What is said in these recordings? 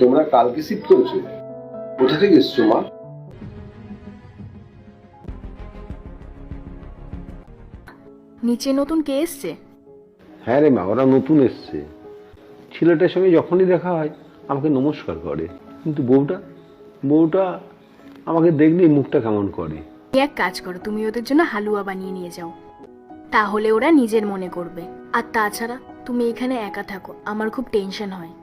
তোমরা কালকে শিফট করেছো? কোথা থেকে এসছো মা? নিচে নতুন কে এসছে? হ্যাঁ রে মা, ওরা নতুন এসছে। ছেলেটার সঙ্গে যখনই দেখা হয় আমাকে নমস্কার করে, কিন্তু বউটা বউটা আমাকে দেখলেই মুখটা কেমন করে। তুমি এক কাজ করো, তুমি ওদের জন্য হালুয়া বানিয়ে নিয়ে যাও, তাহলে ওরা নিজের মনে করবে। আর তাছাড়া তুমি এখানে একা থাকো, আমার খুব টেনশন হয়,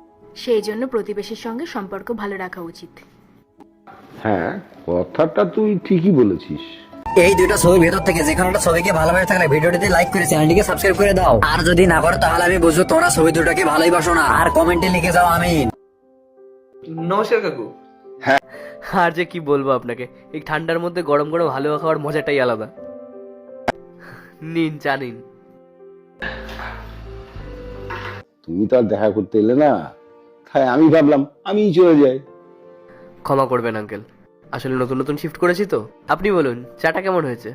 সেই জন্য প্রতিবেশীর সঙ্গে সম্পর্ক ভালো রাখা উচিত। হ্যাঁ, কথাটা তুই ঠিকই বলেছিস। এই দুইটা ছবির ভেতর থেকে যে কোনোটা ছবিকে ভালোভাবে থাকলে ভিডিওটিতে লাইক করে চ্যানেলটিকে সাবস্ক্রাইব করে দাও। আর যদি না করো তাহলে আমি বুঝবো তোমরা ছবি দুটোকে ভালোই বাসো না। আর কমেন্টে লিখে যাও আমিন। নমস্কার কাকু। হ্যাঁ। আর যে কি বলবো আপনাকে, এই ঠান্ডার মধ্যে গরম গরম হালুয়া খাওয়ার মজাটাই আলাদা। নিন, চা নিন। তুমি তো আর দেখা করতে এলে না, তাই আমি ভাবলাম আমি চলে যাই। ক্ষমা করবেন আঙ্কেল, আসলে নতুন নতুন শিফট করেছি তো। আপনি বলুন, চাটা কেমন হয়েছে?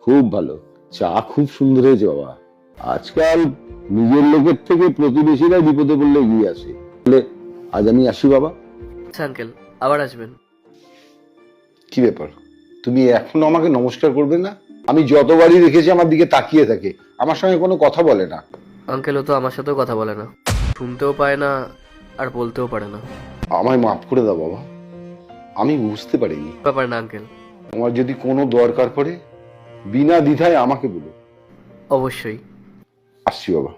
খুব ভালো, চা খুব সুন্দর হয়েছে বাবা। আজকাল নিজের লোকের থেকে প্রতিবেশীরা বিপদে পড়লে এগিয়ে আসে। বলে আজ আমি আসি বাবা। আচ্ছা আঙ্কেল, আবার আসবেন। কি ব্যাপার, তুমি এখনো আমাকে নমস্কার করবে না? আমি যতবারই দেখেছি আমার দিকে তাকিয়ে থাকে, আমার সঙ্গে কোনো কথা বলে না। আঙ্কেলও তো আমার সাথেও কথা বলে না, শুনতেও পায় না আর বলতেও পারে না। আমায় মাফ করে দাও বাবা, আমি বুঝতে পারিনি। ব্যাপার না আঙ্কেল, তোমার যদি কোনো দরকার পড়ে বিনা দ্বিধায় আমাকে বলো। অবশ্যই। আসছি বাবা।